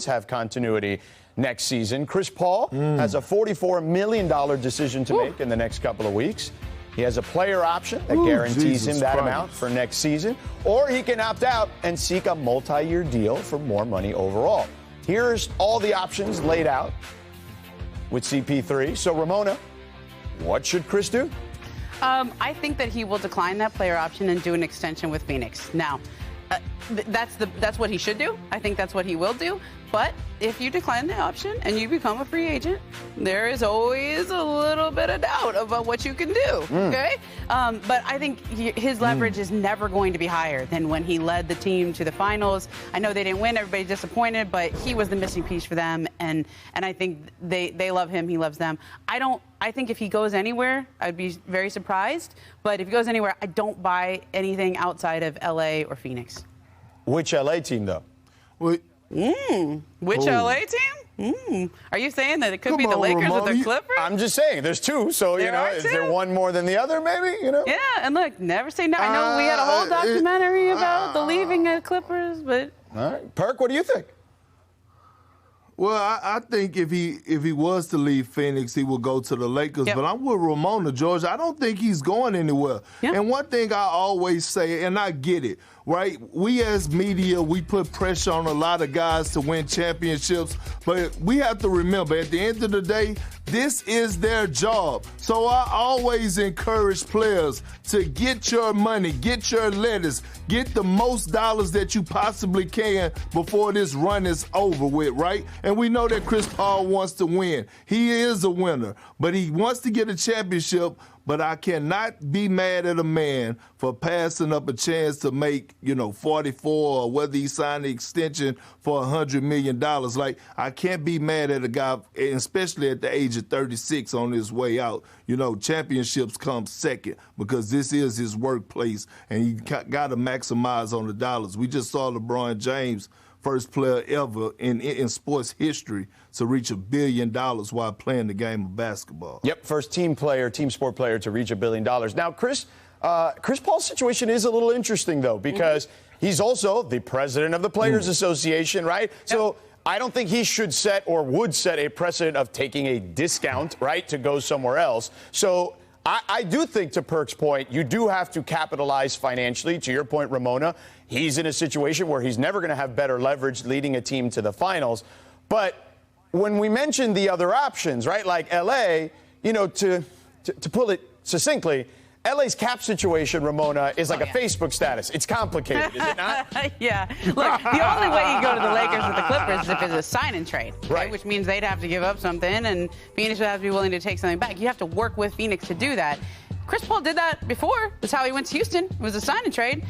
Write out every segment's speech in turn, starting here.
have continuity next season. Chris Paul has a $44 million decision to make in the next couple of weeks. He has a player option that guarantees him that amount for next season, or he can opt out and seek a multi-year deal for more money overall. Here's all the options laid out with CP3. So, Ramona, what should Chris do? I think that he will decline that player option and do an extension with Phoenix. Now, that's what he should do. I think that's what he will do. But if you decline the option and you become a free agent, there is always a little bit of doubt about what you can do. Okay? But I think his leverage is never going to be higher than when he led the team to the finals. I know they didn't win, everybody's disappointed, but he was the missing piece for them, and I think they love him, he loves them. I think if he goes anywhere, I'd be very surprised. But if he goes anywhere, I don't buy anything outside of LA or Phoenix. Which LA team, though? Which LA team? Are you saying that it could be the Lakers or the Clippers? I'm just saying, there's two, so, is there one more than the other, maybe? Yeah, and look, never say no. I know we had a whole documentary about the leaving of Clippers, but... All right. Perk, what do you think? Well, I think if he was to leave Phoenix, he would go to the Lakers. But I'm with Ramona, George. I don't think he's going anywhere. And one thing I always say, and I get it, right? We as media, we put pressure on a lot of guys to win championships. But we have to remember, at the end of the day, this is their job. So I always encourage players to get your money, get your lettuce, get the most dollars that you possibly can before this run is over with, right? And we know that Chris Paul wants to win. He is a winner, but he wants to get a championship. But I cannot be mad at a man for passing up a chance to make, 44, or whether he signed the extension for $100 million. Like, I can't be mad at a guy, especially at the age of 36 on his way out. Championships come second because this is his workplace, and he got to maximize on the dollars. We just saw LeBron James, first player ever in sports history to reach $1 billion while playing the game of basketball. Yep, first team sport player to reach $1 billion. Now, Chris Paul's situation is a little interesting, though, because he's also the president of the Players Association, right? So I don't think he should set or would set a precedent of taking a discount, right, to go somewhere else. So I do think, to Perk's point, you do have to capitalize financially. To your point, Ramona, he's in a situation where he's never going to have better leverage leading a team to the finals. But when we mentioned the other options, right, like L.A., to put it succinctly, L.A.'s cap situation, Ramona, is like a Facebook status. It's complicated, is it not? Yeah. Look, the only way you go to the Lakers with the Clippers is if it's a sign and trade, right? Which means they'd have to give up something, and Phoenix would have to be willing to take something back. You have to work with Phoenix to do that. Chris Paul did that before. That's how he went to Houston. It was a sign and trade.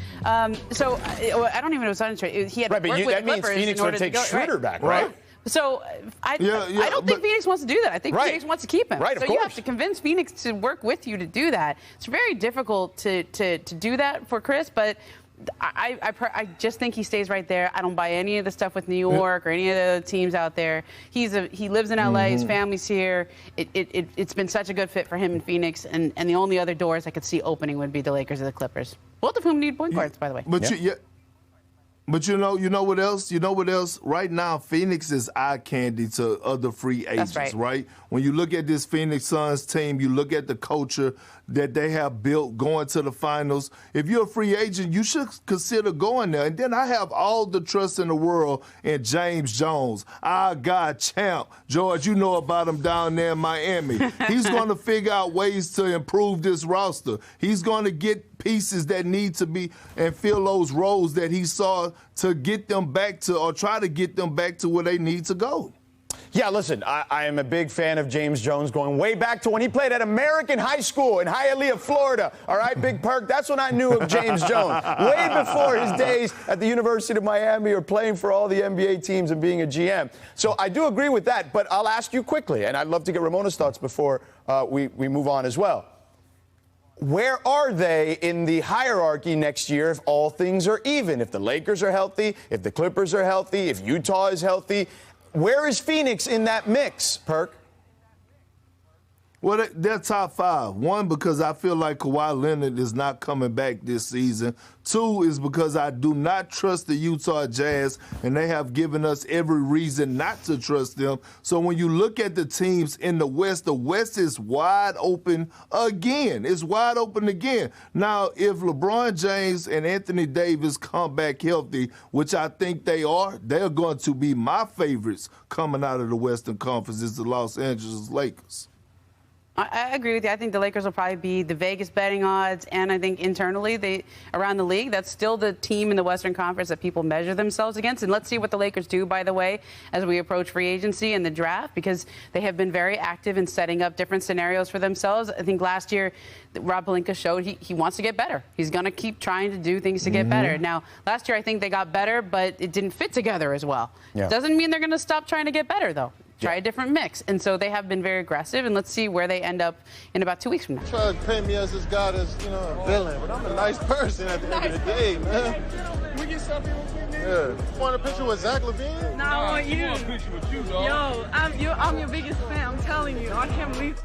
So I don't even know if it was a sign and trade. He had to work with the Clippers. That means Phoenix would take Schroeder back, right? So I don't think Phoenix wants to do that. I think Phoenix wants to keep him. Right, so you have to convince Phoenix to work with you to do that. It's very difficult to do that for Chris, but I just think he stays right there. I don't buy any of the stuff with New York or any of the teams out there. He lives in LA. His family's here. It's been such a good fit for him in Phoenix, and the only other doors I could see opening would be the Lakers or the Clippers. Both of whom need point guards, by the way. But you know what else? You know what else? Right now, Phoenix is eye candy to other free agents, right? When you look at this Phoenix Suns team, you look at the culture that they have built going to the finals. If you're a free agent, you should consider going there. And then I have all the trust in the world in James Jones, our guy, champ. George, you know about him down there in Miami. He's going to figure out ways to improve this roster. He's going to get pieces that need to be and fill those roles that he saw to get them back to, or try to get them back to where they need to go. Yeah, listen, I am a big fan of James Jones going way back to when he played at American High School in Hialeah, Florida. All right, Big Perk, that's when I knew of James Jones. Way before his days at the University of Miami or playing for all the NBA teams and being a GM. So I do agree with that, but I'll ask you quickly, and I'd love to get Ramona's thoughts before we move on as well. Where are they in the hierarchy next year if all things are even? If the Lakers are healthy, if the Clippers are healthy, if Utah is healthy? Where is Phoenix in that mix, Perk? Well, they're top 5. 1, because I feel like Kawhi Leonard is not coming back this season. 2 is because I do not trust the Utah Jazz, and they have given us every reason not to trust them. So when you look at the teams in the West is wide open again. It's wide open again. Now, if LeBron James and Anthony Davis come back healthy, which I think they are, they're going to be my favorites coming out of the Western Conference, is the Los Angeles Lakers. I agree with you. I think the Lakers will probably be the Vegas betting odds, and I think internally, around the league, that's still the team in the Western Conference that people measure themselves against. And let's see what the Lakers do, by the way, as we approach free agency and the draft, because they have been very active in setting up different scenarios for themselves. I think last year, Rob Pelinka showed he wants to get better. He's going to keep trying to do things to get better. Now, last year, I think they got better, but it didn't fit together as well. Yeah. Doesn't mean they're going to stop trying to get better, though. Try a different mix. And so they have been very aggressive, and let's see where they end up in about 2 weeks from now. Try to paint me as this guy that's, a villain, but I'm a nice person at the end of the day, man. We get some people Yeah. You want a picture with Zach LaVine? No, I want you. I want a picture with you, dog. Yo, I'm your biggest fan. I'm telling you. I can't believe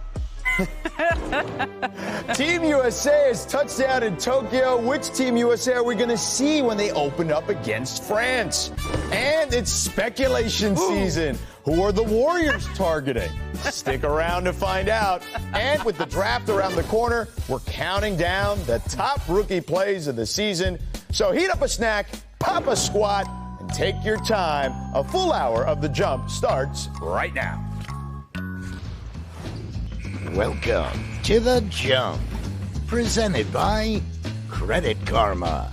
Team USA has touched down in Tokyo. Which Team USA are we going to see when they open up against France? And it's speculation season. Who are the Warriors targeting? Stick around to find out. And with the draft around the corner, we're counting down the top rookie plays of the season. So heat up a snack, pop a squat, and take your time. A full hour of The Jump starts right now. Welcome to The Jump, presented by Credit Karma.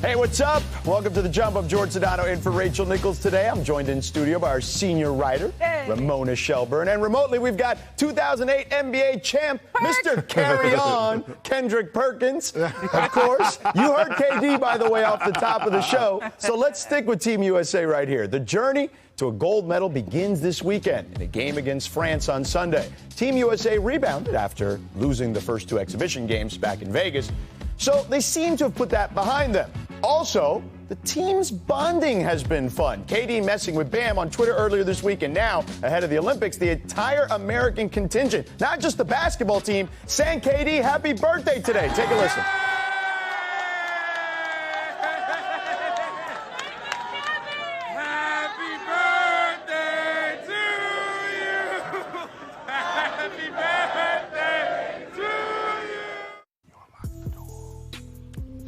Hey, what's up? Welcome to The Jump. I'm George Sedano in for Rachel Nichols today. I'm joined in studio by our senior writer, Ramona Shelburne. And remotely, we've got 2008 NBA champ, Mr. Carry On, Kendrick Perkins. Of course, you heard KD, by the way, off the top of the show. So let's stick with Team USA right here. The journey to a gold medal begins this weekend in a game against France on Sunday. Team USA rebounded after losing the first two exhibition games back in Vegas. So they seem to have put that behind them. Also, the team's bonding has been fun. KD messing with Bam on Twitter earlier this week, and now, ahead of the Olympics, the entire American contingent, not just the basketball team, sang KD happy birthday today. Take a listen.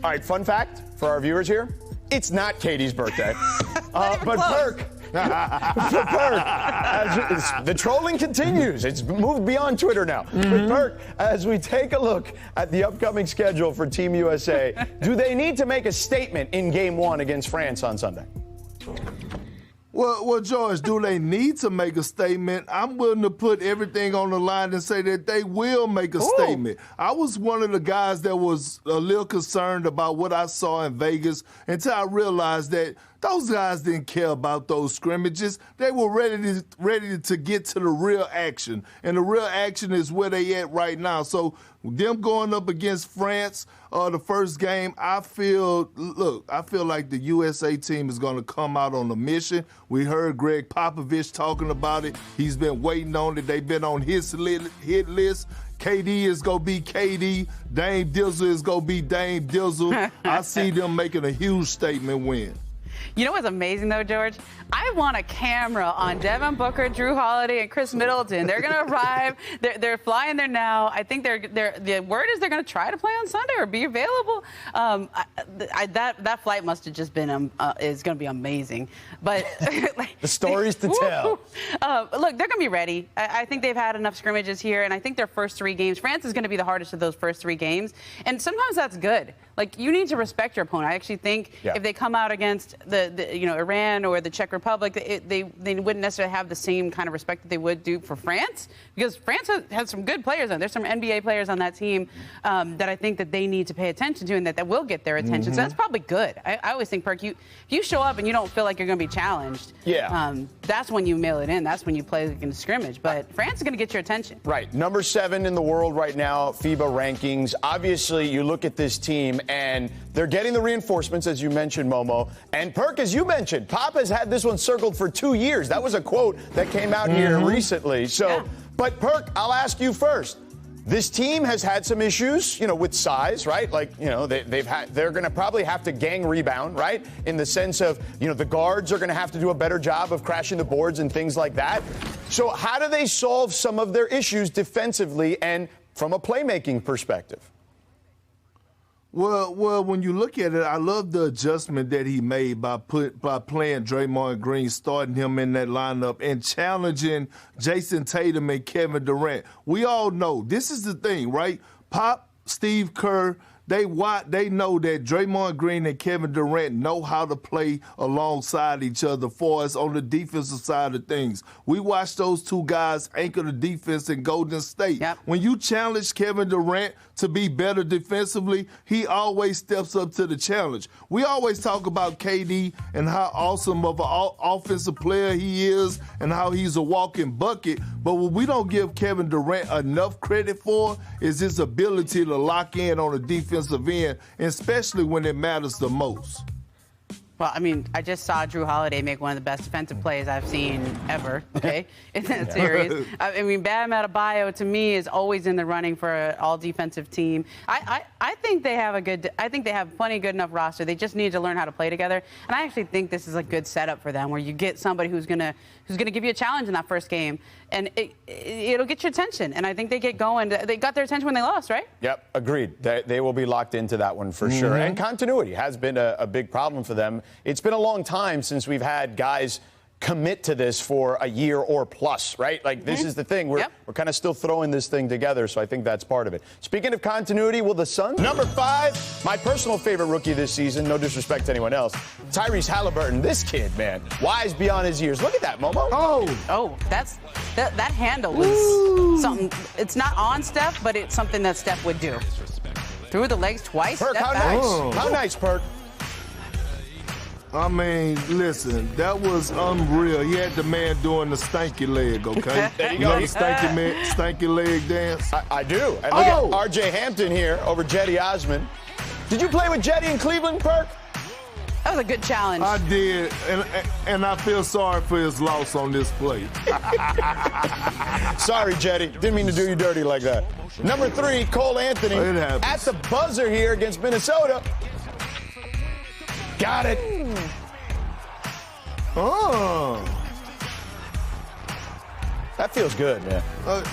All right, fun fact for our viewers here. It's not Katie's birthday. But Perk, the trolling continues. It's moved beyond Twitter now. But Perk, as we take a look at the upcoming schedule for Team USA, do they need to make a statement in Game 1 against France on Sunday? Well, George, do they need to make a statement? I'm willing to put everything on the line and say that they will make a statement. I was one of the guys that was a little concerned about what I saw in Vegas until I realized that those guys didn't care about those scrimmages. They were ready to get to the real action, and the real action is where they at right now. So them going up against France, the first game, I feel like the USA team is going to come out on a mission. We heard Greg Popovich talking about it. He's been waiting on it. They've been on his hit list. KD is going to be KD. Dame Dizzle is going to be Dame Dizzle. I see them making a huge statement win. You know what's amazing, though, George? I want a camera on Devin Booker, Drew Holiday, and Chris Middleton. They're going to arrive. They're flying there now. I think the word is they're going to try to play on Sunday or be available. That flight must have just been is going to be amazing. But the stories to tell. Look, they're going to be ready. I think they've had enough scrimmages here, and I think their first three games, France is going to be the hardest of those first three games, and sometimes that's good. Like, you need to respect your opponent. I actually think if they come out against Iran or the Czech Republic, they wouldn't necessarily have the same kind of respect that they would do for France, because France has some good players on. There's some NBA players on that team that I think that they need to pay attention to, and that will get their attention. So that's probably good. I always think, Perk, if you show up and you don't feel like you're going to be challenged, that's when you mail it in. That's when you play in the scrimmage. But France is going to get your attention. Right. Number 7 in the world right now, FIBA rankings. Obviously, you look at this team, and they're getting the reinforcements, as you mentioned, Momo, and Perk, as you mentioned, Pop has had this one circled for 2 years. That was a quote that came out here recently. So, but Perk, I'll ask you first. This team has had some issues, with size, right? Like, they're going to probably have to gang rebound, right? In the sense of, the guards are going to have to do a better job of crashing the boards and things like that. So how do they solve some of their issues defensively and from a playmaking perspective? Well, when you look at it, I love the adjustment that he made by playing Draymond Green, starting him in that lineup, and challenging Jason Tatum and Kevin Durant. We all know this is the thing, right? Pop, Steve Kerr, they know that Draymond Green and Kevin Durant know how to play alongside each other for us on the defensive side of things. We watched those two guys anchor the defense in Golden State. Yep. When you challenge Kevin Durant to be better defensively, he always steps up to the challenge. We always talk about KD and how awesome of an offensive player he is and how he's a walking bucket, but what we don't give Kevin Durant enough credit for is his ability to lock in on the defensive end, especially when it matters the most. Well, I mean, I just saw Drew Holiday make one of the best defensive plays I've seen ever, okay, in that series. I mean, Bam Adebayo, to me, is always in the running for an all-defensive team. I think they have plenty good enough roster. They just need to learn how to play together. And I actually think this is a good setup for them, where you get somebody who's gonna give you a challenge in that first game, and it'll get your attention. And I think they get going. They got their attention when they lost, right? Yep, agreed. They will be locked into that one for sure. And continuity has been a big problem for them. It's been a long time since we've had guys commit to this for a year or plus, right? Like, this is the thing. We're kind of still throwing this thing together, so I think that's part of it. Speaking of continuity, will the Suns? Number 5, my personal favorite rookie this season, no disrespect to anyone else, Tyrese Halliburton. This kid, man, wise beyond his years. Look at that, Momo. Oh, that handle was something. It's not on Steph, but it's something that Steph would do. Through the legs twice. Perk, how nice. How nice, Perk. I mean, listen, that was unreal. He had the man doing the stanky leg, okay? There you go. The stanky leg dance? I do. And look at R.J. Hampton here over Jetty Osman. Did you play with Jetty in Cleveland, Perk? That was a good challenge. I did, and I feel sorry for his loss on this play. Sorry, Jetty. Didn't mean to do you dirty like that. Number 3, Cole Anthony at the buzzer here against Minnesota. Got it. Oh. That feels good, man.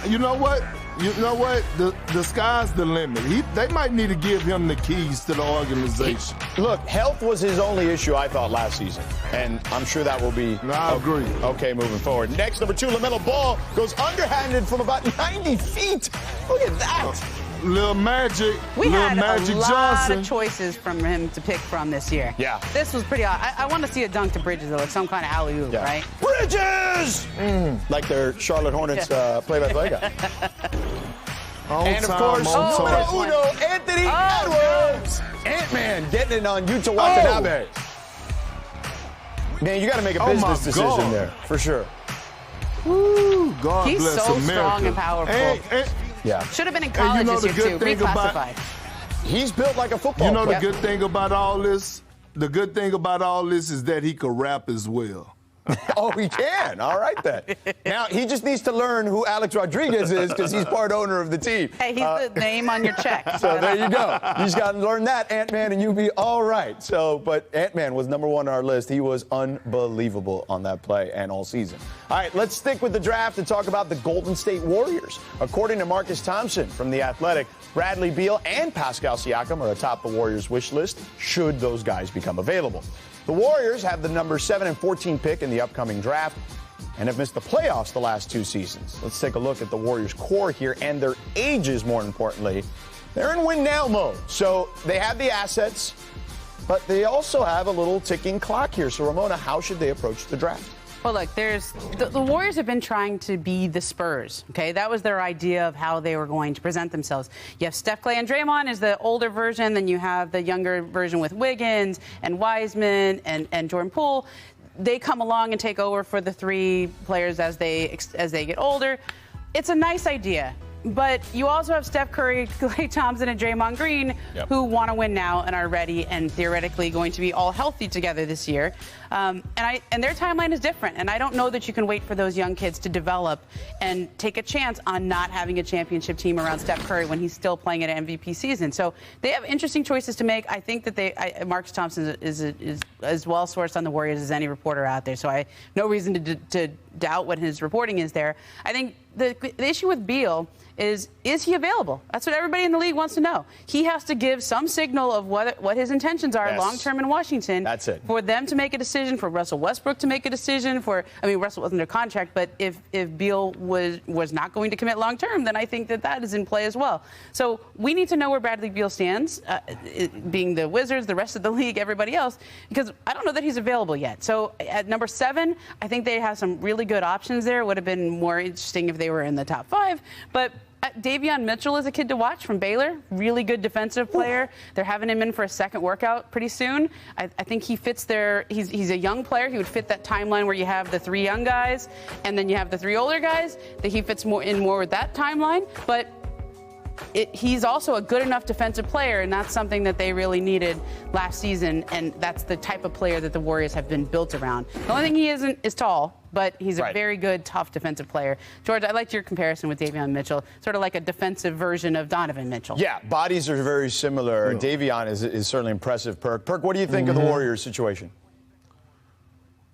You know what? The sky's the limit. They might need to give him the keys to the organization. Look, health was his only issue, I thought, last season. And I'm sure that will be I agree. Okay moving forward. Next, number 2, LaMelo Ball goes underhanded from about 90 feet. Look at that. Lil Magic, we had Magic a lot Johnson. of choices from him to pick from this year. Yeah. This was pretty odd. I want to see a dunk to Bridges, though, like some kind of alley-oop, right? Bridges! Like their Charlotte Hornets play-by-play guy. And, of course, numero uno, Anthony Edwards. Ant-Man getting it on Yuta Watanabe. Man, you got to make a business decision there, for sure. Woo, God He's bless so America. Strong and powerful. Yeah. Should have been in college this year, too. Reclassified. He's built like a football player. The good thing about all this? The good thing about all this is that he can rap as well. Oh, he can. All right, then. Now, he just needs to learn who Alex Rodriguez is because he's part owner of the team. Hey, he's the name on your check. So there you go. He's got to learn that, Ant-Man, and you'll be all right. But Ant-Man was number 1 on our list. He was unbelievable on that play and all season. All right, let's stick with the draft and talk about the Golden State Warriors. According to Marcus Thompson from The Athletic, Bradley Beal and Pascal Siakam are atop the Warriors' wish list should those guys become available. The Warriors have the number 7 and 14 pick in the upcoming draft and have missed the playoffs the last 2 seasons. Let's take a look at the Warriors' core here and their ages, more importantly. They're in win-now mode, so they have the assets, but they also have a little ticking clock here. So, Ramona, how should they approach the draft? Well, look, the Warriors have been trying to be the Spurs, okay? That was their idea of how they were going to present themselves. You have Steph, Clay, and Draymond as the older version. Then you have the younger version with Wiggins and Wiseman and Jordan Poole. They come along and take over for the 3 players as they get older. It's a nice idea. But you also have Steph Curry, Klay Thompson, and Draymond Green, who want to win now and are ready and theoretically going to be all healthy together this year. And their timeline is different. And I don't know that you can wait for those young kids to develop and take a chance on not having a championship team around Steph Curry when he's still playing at an MVP season. So they have interesting choices to make. I think that Marcus Thompson is as well sourced on the Warriors as any reporter out there. So I have no reason to doubt what his reporting is there. I think the issue with Beal is he available? That's what everybody in the league wants to know. He has to give some signal of what his intentions are long-term in Washington. That's it. For them to make a decision, for Russell Westbrook to make a decision, Russell wasn't under contract, but if Beal was not going to commit long-term, then I think that is in play as well. So we need to know where Bradley Beal stands, being the Wizards, the rest of the league, everybody else, because I don't know that he's available yet. So at number 7, I think they have some really good options there. It would have been more interesting if they were in the top 5, but Davion Mitchell is a kid to watch from Baylor. Really good defensive player. They're having him in for a second workout pretty soon. I think he fits their. He's a young player. He would fit that timeline where you have the 3 young guys and then you have the 3 older guys. That he fits more with that timeline. But he's also a good enough defensive player, and that's something that they really needed last season. And that's the type of player that the Warriors have been built around. The only thing he isn't is tall, but he's a very good, tough defensive player. George, I liked your comparison with Davion Mitchell, sort of like a defensive version of Donovan Mitchell. Yeah, bodies are very similar. Davion is certainly impressive. Perk, what do you think of the Warriors situation?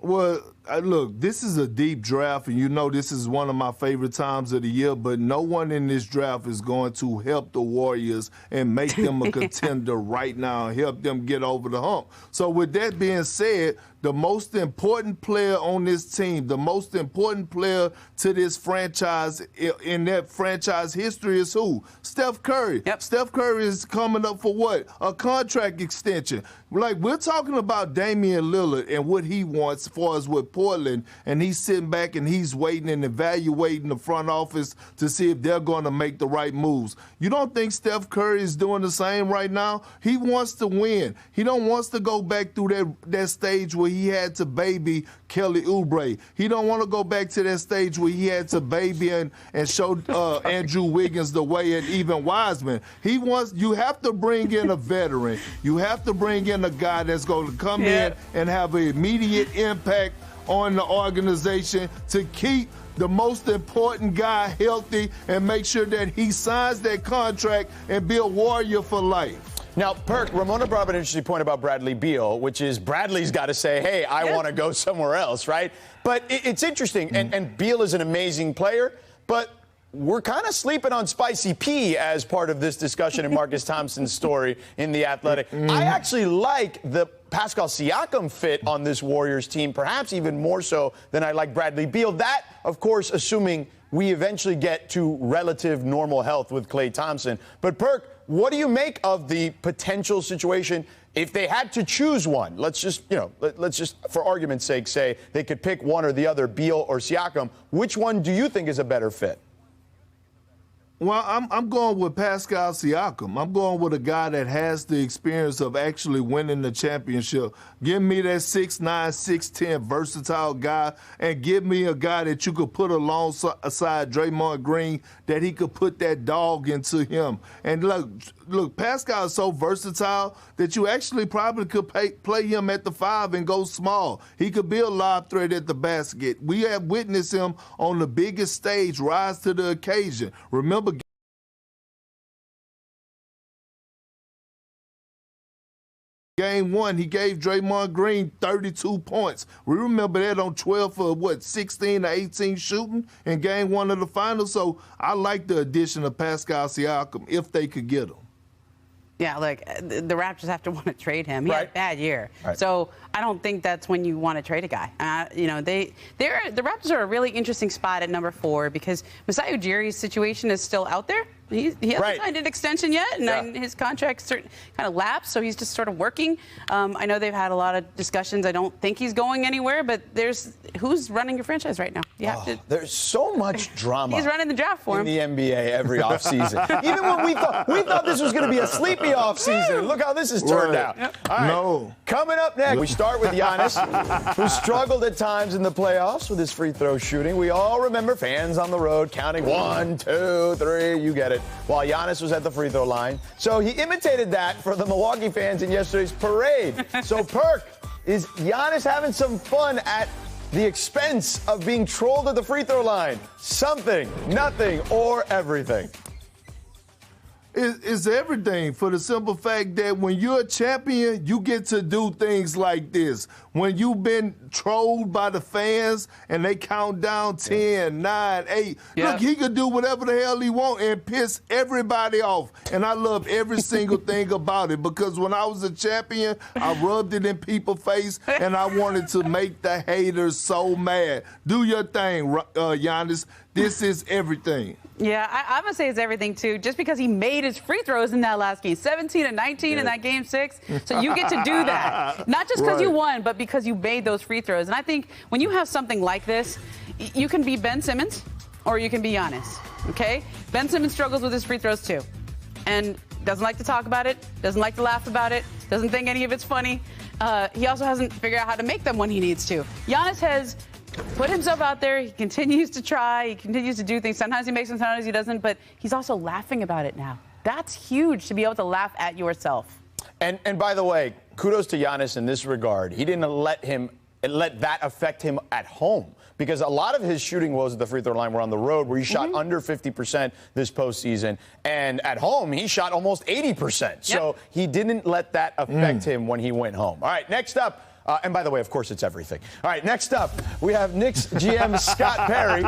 Well, look, this is a deep draft, and you know this is one of my favorite times of the year, but no one in this draft is going to help the Warriors and make them a contender right now and help them get over the hump. So with that being said, the most important player on this team, the most important player to this franchise in that franchise history is who? Steph Curry. Yep. Steph Curry is coming up for what? A contract extension. Like, we're talking about Damian Lillard and what he wants as far as with Portland, and he's sitting back and he's waiting and evaluating the front office to see if they're going to make the right moves. You don't think Steph Curry is doing the same right now? He wants to win. He don't wants to go back through that stage where he had to baby Kelly Oubre. He don't want to go back to that stage where he had to baby and show Andrew Wiggins the way, and even Wiseman. You have to bring in a veteran. You have to bring in a guy that's going to come in and have an immediate impact on the organization to keep the most important guy healthy and make sure that he signs that contract and be a Warrior for life. Now, Perk, Ramona brought up an interesting point about Bradley Beal, which is Bradley's got to say, hey, I want to go somewhere else, right? But it's interesting, and Beal is an amazing player, but we're kind of sleeping on Spicy P as part of this discussion in Marcus Thompson's story in The Athletic. I actually like the Pascal Siakam fit on this Warriors team, perhaps even more so than I like Bradley Beal. That, of course, assuming we eventually get to relative normal health with Klay Thompson. But, Perk, what do you make of the potential situation if they had to choose one? Let's just, for argument's sake, say they could pick one or the other, Beal or Siakam. Which one do you think is a better fit? Well, I'm going with Pascal Siakam. I'm going with a guy that has the experience of actually winning the championship. Give me that 6'9", 6'10", versatile guy, and give me a guy that you could put alongside Draymond Green, that he could put that dog into him. And look, Pascal is so versatile that you actually probably could play him at the 5 and go small. He could be a lob threat at the basket. We have witnessed him on the biggest stage rise to the occasion. Remember, Game 1, he gave Draymond Green 32 points. We remember that on 12 for, 16 to 18 shooting in Game 1 of the finals. So I like the addition of Pascal Siakam if they could get him. Yeah, look, the Raptors have to want to trade him. He had a bad year. So I don't think that's when you want to trade a guy. The Raptors are a really interesting spot at number 4 because Masai Ujiri's situation is still out there. He hasn't signed an extension yet, and his contract's kind of lapsed, so he's just sort of working. I know they've had a lot of discussions. I don't think he's going anywhere, but who's running your franchise right now? You have to. There's so much drama. He's running the draft for him. In the NBA every offseason. Even when we thought this was going to be a sleepy offseason. Look how this has turned out. Yep. All right. Coming up next, we start with Giannis, who struggled at times in the playoffs with his free throw shooting. We all remember fans on the road counting 1, 2, 3, you get it, while Giannis was at the free throw line. So he imitated that for the Milwaukee fans in yesterday's parade. So, Perk, is Giannis having some fun at the expense of being trolled at the free throw line? Something, nothing, or everything? It's everything, for the simple fact that when you're a champion, you get to do things like this. When you've been trolled by the fans and they count down 10, 9, 8, look, he could do whatever the hell he wants and piss everybody off. And I love every single thing about it, because when I was a champion, I rubbed it in people's face and I wanted to make the haters so mad. Do your thing, Giannis. This is everything. Yeah, I'm going to say it's everything, too, just because he made his free throws in that last game, 17 and 19 in that game 6. So you get to do that, not just because you won, but because you made those free throws. And I think when you have something like this, you can be Ben Simmons or you can be Giannis, okay? Ben Simmons struggles with his free throws, too, and doesn't like to talk about it, doesn't like to laugh about it, doesn't think any of it's funny. He also hasn't figured out how to make them when he needs to. Giannis has put himself out there. He continues to try. He continues to do things. Sometimes he makes them, sometimes he doesn't. But he's also laughing about it now. That's huge, to be able to laugh at yourself. And by the way, kudos to Giannis in this regard. He didn't let that affect him at home, because a lot of his shooting woes at the free throw line were on the road, where he shot under 50% this postseason. And at home, he shot almost 80%. So he didn't let that affect him when he went home. All right, next up. And by the way, of course, it's everything. All right, next up, we have Knicks GM Scott Perry.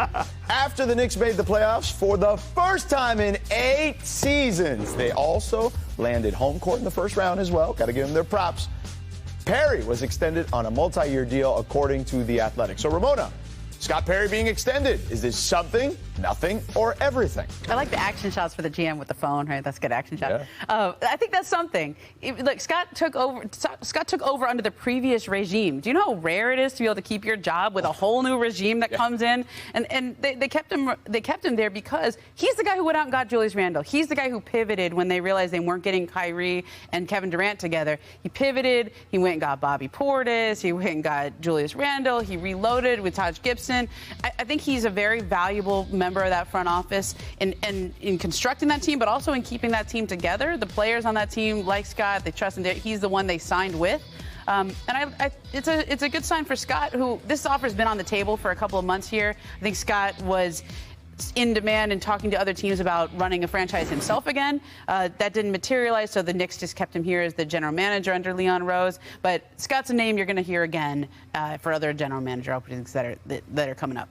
After the Knicks made the playoffs for the first time in 8 seasons, they also landed home court in the first round as well. Got to give them their props. Perry was extended on a multi-year deal, according to The Athletic. So, Ramona, Scott Perry being extended. Is this something, nothing, or everything? I like the action shots for the GM with the phone, right? That's a good action shot. Yeah. I think that's something. Look, Scott took over under the previous regime. Do you know how rare it is to be able to keep your job with a whole new regime that comes in? And they kept him there because he's the guy who went out and got Julius Randle. He's the guy who pivoted when they realized they weren't getting Kyrie and Kevin Durant together. He pivoted. He went and got Bobby Portis. He went and got Julius Randle. He reloaded with Taj Gibson. I think he's a very valuable member of that front office in constructing that team, but also in keeping that team together. The players on that team like Scott. They trust him. He's the one they signed with. And it's a good sign for Scott, who this offer's been on the table for a couple of months here. I think Scott was in demand and talking to other teams about running a franchise himself again. That didn't materialize, so the Knicks just kept him here as the general manager under Leon Rose. But Scott's a name you're going to hear again for other general manager openings that are coming up.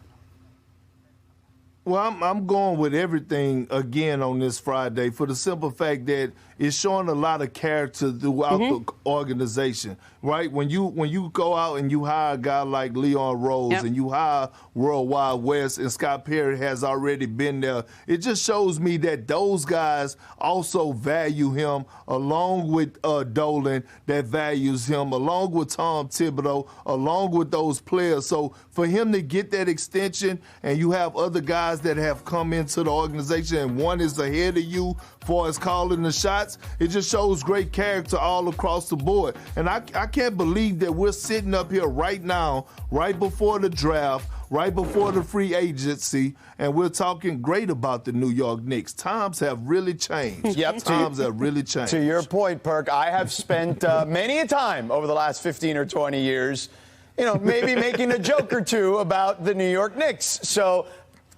Well, I'm going with everything again on this Friday, for the simple fact that it's showing a lot of character throughout the organization, right? When you go out and you hire a guy like Leon Rose and you hire World Wide West, and Scott Perry has already been there, it just shows me that those guys also value him, along with Dolan that values him, along with Tom Thibodeau, along with those players. So for him to get that extension, and you have other guys that have come into the organization and one is ahead of you for as calling the shots, it just shows great character all across the board. And I can't believe that we're sitting up here right now, right before the draft, right before the free agency, and we're talking great about the New York Knicks. Times have really changed. Times have really changed. To your point, Perk, I have spent many a time over the last 15 or 20 years, maybe making a joke or two about the New York Knicks. So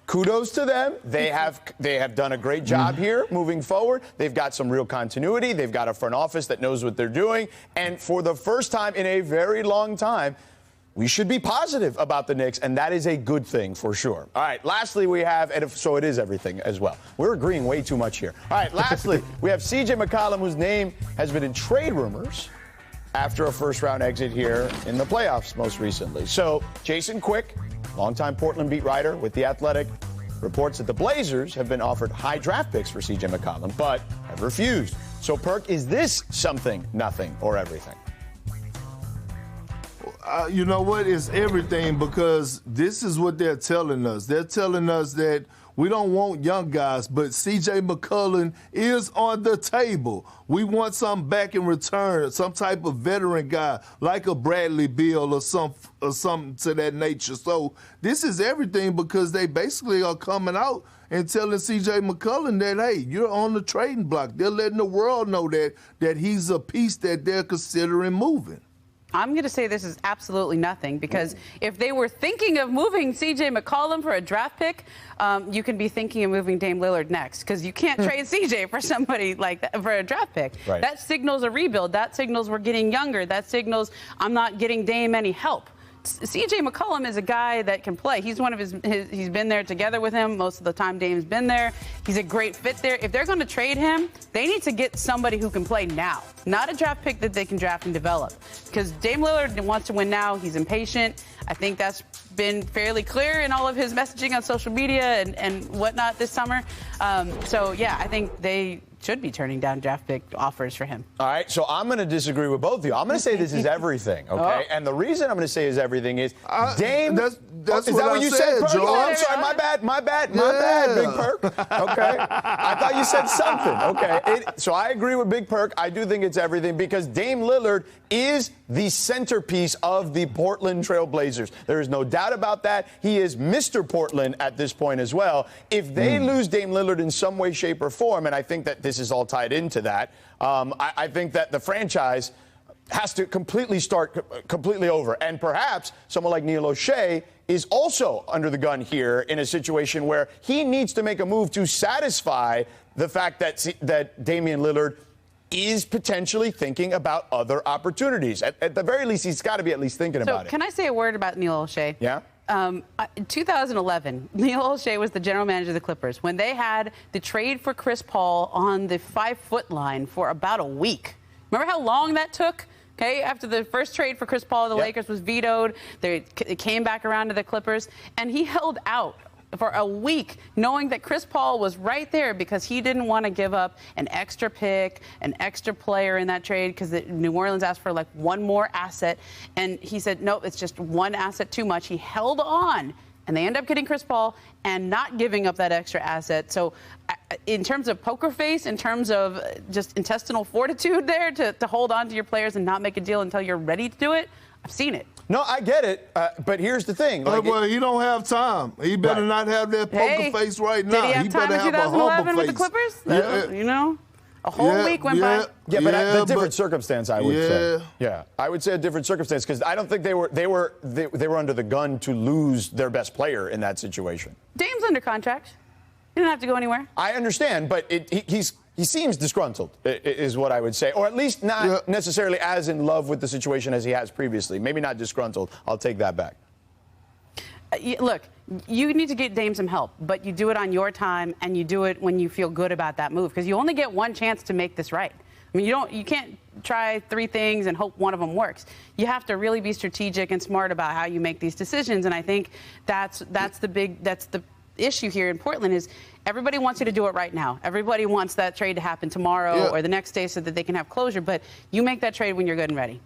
kudos to them. They have done a great job here moving forward. They've got some real continuity. They've got a front office that knows what they're doing. And for the first time in a very long time, we should be positive about the Knicks, and that is a good thing for sure. All right, lastly, we have, so it is everything as well. We're agreeing way too much here. All right, lastly, we have C.J. McCollum, whose name has been in trade rumors after a first-round exit here in the playoffs most recently. So Jason Quick, longtime Portland beat writer with The Athletic, reports that the Blazers have been offered high draft picks for C.J. McCollum, but have refused. So, Perk, is this something, nothing, or everything? You know what? It's everything, because this is what they're telling us. They're telling us that We don't want young guys, but C.J. McCollum is on the table. We want something back in return, some type of veteran guy like a Bradley Beal or something to that nature. So this is everything because they basically are coming out and telling C.J. McCollum that, hey, you're on the trading block. They're letting the world know that he's a piece that they're considering moving. I'm going to say this is absolutely nothing because if they were thinking of moving C.J. McCollum for a draft pick, you can be thinking of moving Dame Lillard next because you can't trade C.J. for somebody like that for a draft pick. Right. That signals a rebuild. That signals we're getting younger. That signals I'm not getting Dame any help. C.J. McCollum is a guy that can play. He's one of he's been there together with him most of the time. Dame's been there. He's a great fit there. If they're going to trade him, they need to get somebody who can play now, not a draft pick that they can draft and develop. Because Dame Lillard wants to win now. He's impatient. I think that's been fairly clear in all of his messaging on social media and whatnot this summer. So, yeah, I think they should be turning down draft pick offers for him. All right, so I'm going to disagree with both of you. I'm going to say this is everything, okay? And the reason I'm going to say is everything is Dame. That's is that what you said, Perk? George. Oh, I'm sorry, my bad, Big Perk. Okay, I thought you said something. Okay, so I agree with Big Perk. I do think it's everything because Dame Lillard is the centerpiece of the Portland Trail Blazers. There is no doubt about that. He is Mr. Portland at this point as well. If they lose Dame Lillard in some way, shape, or form, and I think that this is all tied into that, I think that the franchise has to start completely over. And perhaps someone like Neil O'Shea is also under the gun here in a situation where he needs to make a move to satisfy the fact that Damian Lillard is potentially thinking about other opportunities. At the very least, he's got to be at least thinking about it. Can I say a word about Neil O'Shea? Yeah? In 2011, Neil O'Shea was the general manager of the Clippers when they had the trade for Chris Paul on the 5-foot line for about a week. Remember how long that took? Okay, after the first trade for Chris Paul, the Lakers was vetoed. It came back around to the Clippers, and he held out for a week, knowing that Chris Paul was right there because he didn't want to give up an extra pick, an extra player in that trade because New Orleans asked for like one more asset. And he said, nope, it's just one asset too much. He held on, and they end up getting Chris Paul and not giving up that extra asset. So in terms of poker face, in terms of just intestinal fortitude there to hold on to your players and not make a deal until you're ready to do it, I've seen it. No, I get it, but here's the thing. Well, he don't have time. He better not have that poker face right now. Did he have time in 2011 with the Clippers? Yeah. You know, a whole week went by. Yeah, but a different circumstance, I would say. Yeah, I would say a different circumstance because I don't think they were under the gun to lose their best player in that situation. Dame's under contract. He didn't have to go anywhere. I understand, but he seems disgruntled, is what I would say, or at least not necessarily as in love with the situation as he has previously. Maybe not disgruntled. I'll take that back. Look, you need to get Dame some help, but you do it on your time and you do it when you feel good about that move because you only get one chance to make this right. I mean, you can't try 3 things and hope one of them works. You have to really be strategic and smart about how you make these decisions, and I think that's the issue here in Portland is everybody wants you to do it right now. Everybody wants that trade to happen tomorrow or the next day so that they can have closure, but you make that trade when you're good and ready.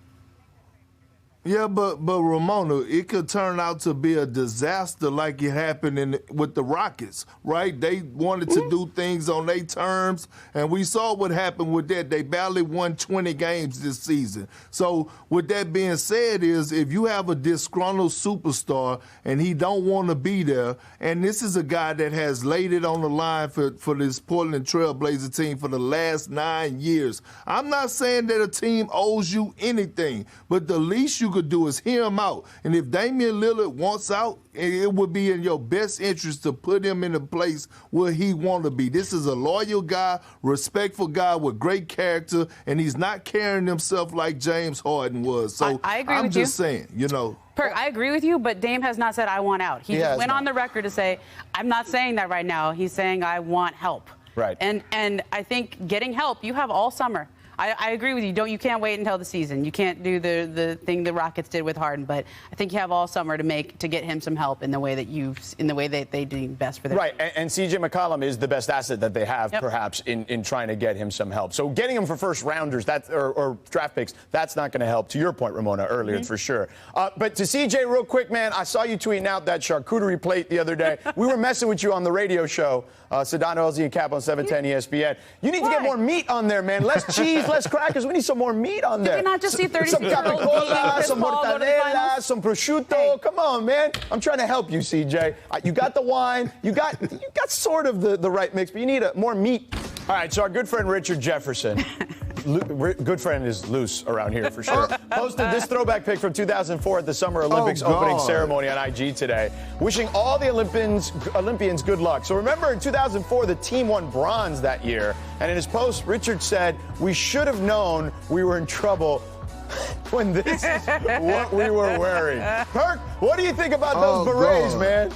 Yeah, but Ramona, it could turn out to be a disaster like it happened with the Rockets, right? They wanted to do things on their terms, and we saw what happened with that. They barely won 20 games this season. So with that being said is if you have a disgruntled superstar and he don't want to be there, and this is a guy that has laid it on the line for this Portland Trail Blazer team for the last 9 years. I'm not saying that a team owes you anything, but the least you could do is hear him out. And if Damian Lillard wants out, it would be in your best interest to put him in a place where he want to be. This is a loyal guy, respectful guy with great character, and he's not carrying himself like James Harden was. So I agree I'm with just saying, you know. Perk, I agree with you, but Dame has not said, I want out. He just went on the record to say, I'm not saying that right now. He's saying, I want help. Right. And I think getting help, you have all summer. I agree with you. You can't wait until the season. You can't do the thing the Rockets did with Harden. But I think you have all summer to get him some help in the way that they do best for their right. And CJ McCollum is the best asset that they have, perhaps, in trying to get him some help. So getting him for first rounders or draft picks, that's not going to help. To your point, Ramona, earlier, for sure. But to CJ, real quick, man, I saw you tweeting out that charcuterie plate the other day. We were messing with you on the radio show, Sedano, LZ, and Cap on 710 ESPN. You need to get more meat on there, man. Less cheese, less crackers. We need some more meat on there. Did we not just see 36-year-old some capicola, some mortadella, some prosciutto. Hey. Come on, man. I'm trying to help you, CJ. You got the wine. You got sort of the right mix, but you need more meat. All right, so our good friend Richard Jefferson, good friend is loose around here for sure, posted this throwback pic from 2004 at the Summer Olympics opening ceremony on IG today, wishing all the Olympians good luck. So remember, in 2004, the team won bronze that year, and in his post, Richard said, "We should have known we were in trouble when this is what we were wearing." Perk, what do you think about those berets, man?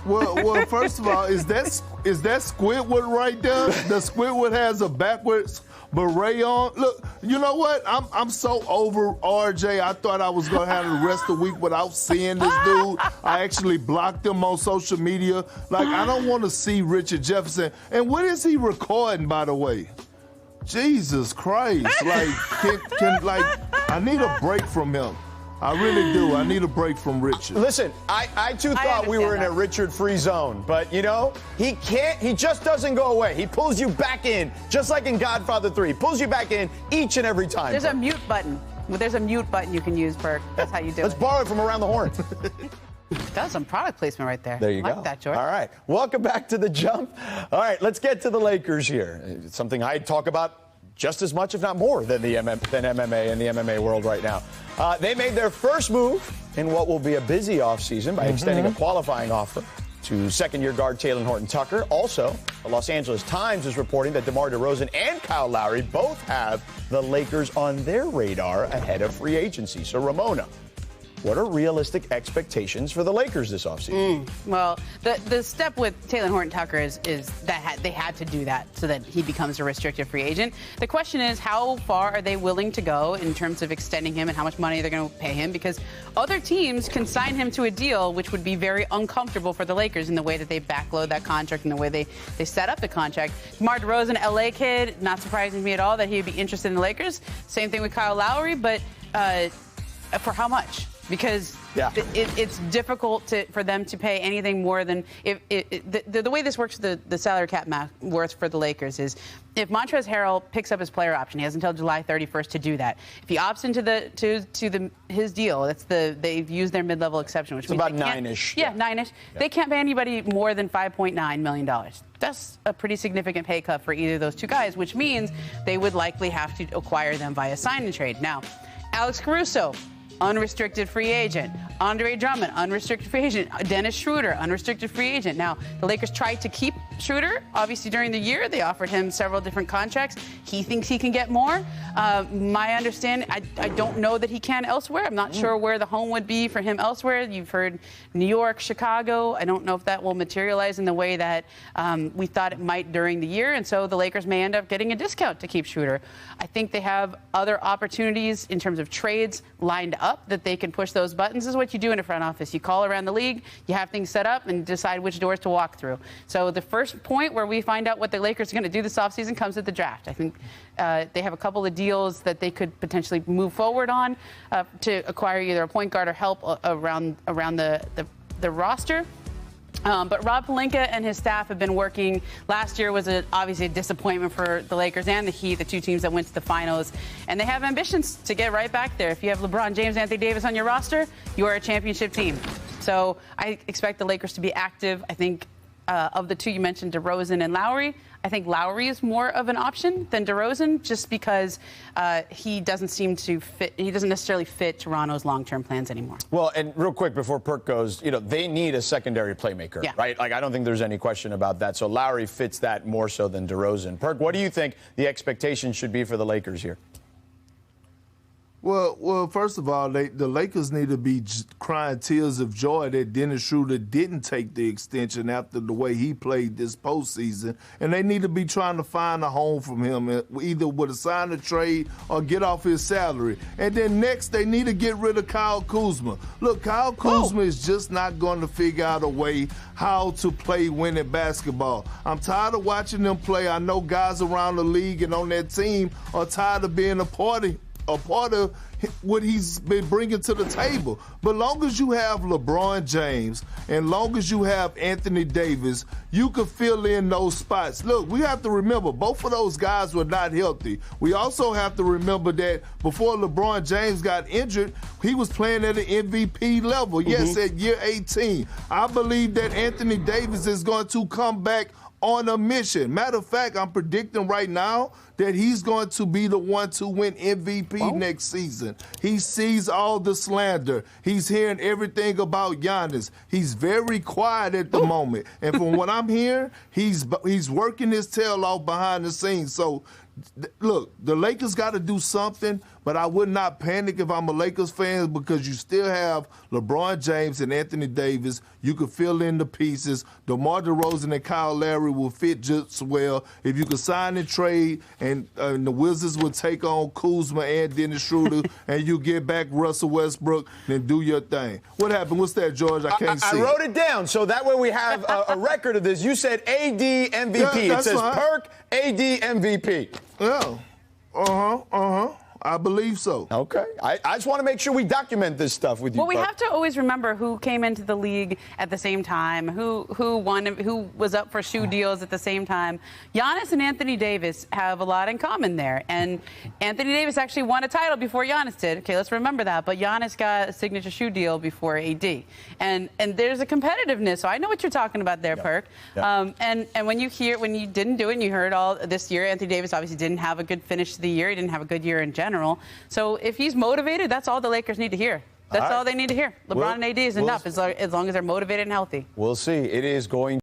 Well, first of all, is that Squidward right there? The Squidward has a backwards beret on. Look, you know what? I'm so over RJ. I thought I was gonna have the rest of the week without seeing this dude. I actually blocked him on social media. Like, I don't want to see Richard Jefferson. And what is he recording, by the way? Jesus Christ! Like, I need a break from him. I really do. I need a break from Richard. Listen, I too thought we were in a Richard-free zone, but he just doesn't go away. He pulls you back in, just like in Godfather 3. He pulls you back in each and every time. There's a mute button. There's a mute button you can use, Perk. That's how you do it. Let's borrow it from around the horn. That's some product placement right there. There you go. Like that, George. All right. Welcome back to The Jump. All right, let's get to the Lakers here. It's something I talk about just as much, if not more, than MMA and the MMA world right now. They made their first move in what will be a busy offseason by extending a qualifying offer to second-year guard Talen Horton-Tucker. Also, the Los Angeles Times is reporting that DeMar DeRozan and Kyle Lowry both have the Lakers on their radar ahead of free agency. So, Ramona, what are realistic expectations for the Lakers this offseason? Well, the step with Talen Horton-Tucker is that they had to do that so that he becomes a restricted free agent. The question is, how far are they willing to go in terms of extending him and how much money they're going to pay him? Because other teams can sign him to a deal which would be very uncomfortable for the Lakers in the way that they backload that contract and the way they set up the contract. DeMar DeRozan, LA kid, not surprising to me at all that he'd be interested in the Lakers. Same thing with Kyle Lowry, but for how much? Because it's difficult for them to pay anything more than the way this works. The salary cap worth for the Lakers is if Montrezl Harrell picks up his player option, he has until July 31st to do that. If he opts into his deal, they've used their mid-level exception, which means about nine-ish. Yeah, nine-ish. Yeah. They can't pay anybody more than $5.9 million. That's a pretty significant pay cut for either of those two guys, which means they would likely have to acquire them via sign and trade. Now, Alex Caruso, unrestricted free agent. Andre Drummond, unrestricted free agent. Dennis Schroeder, unrestricted free agent. Now, the Lakers tried to keep Schroeder. Obviously, during the year, they offered him several different contracts. He thinks he can get more. My understanding, I don't know that he can elsewhere. I'm not sure where the home would be for him elsewhere. You've heard New York, Chicago. I don't know if that will materialize in the way that we thought it might during the year. And so the Lakers may end up getting a discount to keep Schroeder. I think they have other opportunities in terms of trades lined up that they can push those buttons. This is what you do in a front office. You call around the league, you have things set up, and decide which doors to walk through. So the first point where we find out what the Lakers are going to do this offseason comes at the draft. I think they have a couple of deals that they could potentially move forward on to acquire either a point guard or help around the roster. But Rob Pelinka and his staff have been working. Last year was obviously a disappointment for the Lakers and the Heat, the two teams that went to the finals. And they have ambitions to get right back there. If you have LeBron James, Anthony Davis on your roster, you are a championship team. So I expect the Lakers to be active. I think of the two you mentioned, DeRozan and Lowry, I think Lowry is more of an option than DeRozan just because he doesn't seem to fit. He doesn't necessarily fit Toronto's long-term plans anymore. Well, and real quick before Perk goes, they need a secondary playmaker, right? Like, I don't think there's any question about that. So Lowry fits that more so than DeRozan. Perk, what do you think the expectation should be for the Lakers here? Well, first of all, the Lakers need to be crying tears of joy that Dennis Schroeder didn't take the extension after the way he played this postseason, and they need to be trying to find a home from him, either with a sign of trade or get off his salary. And then next, they need to get rid of Kyle Kuzma. Look, Kyle Kuzma is just not going to figure out a way how to play winning basketball. I'm tired of watching them play. I know guys around the league and on that team are tired of being a part of what he's been bringing to the table. But long as you have LeBron James and long as you have Anthony Davis, you can fill in those spots. Look, we have to remember, both of those guys were not healthy. We also have to remember that before LeBron James got injured, he was playing at an MVP level. Yes, at year 18. I believe that Anthony Davis is going to come back on a mission. Matter of fact, I'm predicting right now that he's going to be the one to win MVP next season. He sees all the slander. He's hearing everything about Giannis. He's very quiet at the moment. And from what I'm hearing, he's working his tail off behind the scenes. So, look, the Lakers got to do something, but I would not panic if I'm a Lakers fan because you still have LeBron James and Anthony Davis. You could fill in the pieces. DeMar DeRozan and Kyle Lowry will fit just well. If you could sign and trade and the Wizards would take on Kuzma and Dennis Schroeder and you get back Russell Westbrook, then do your thing. What happened? What's that, George? I can't see I wrote it down, so that way we have a record of this. You said AD MVP. Yeah, it says fine. Perk AD MVP. Yeah. I believe so. Okay. I just want to make sure we document this stuff with you. Well, we have to always remember who came into the league at the same time, who won, who was up for shoe deals at the same time. Giannis and Anthony Davis have a lot in common there. And Anthony Davis actually won a title before Giannis did. Okay, let's remember that. But Giannis got a signature shoe deal before AD. And there's a competitiveness. So I know what you're talking about there, Perk. And when you didn't do it and you heard all this year, Anthony Davis obviously didn't have a good finish to the year. He didn't have a good year in general. So if he's motivated, that's all the Lakers need to hear. That's all they need to hear. LeBron and AD is enough as long as they're motivated and healthy. We'll see. It is going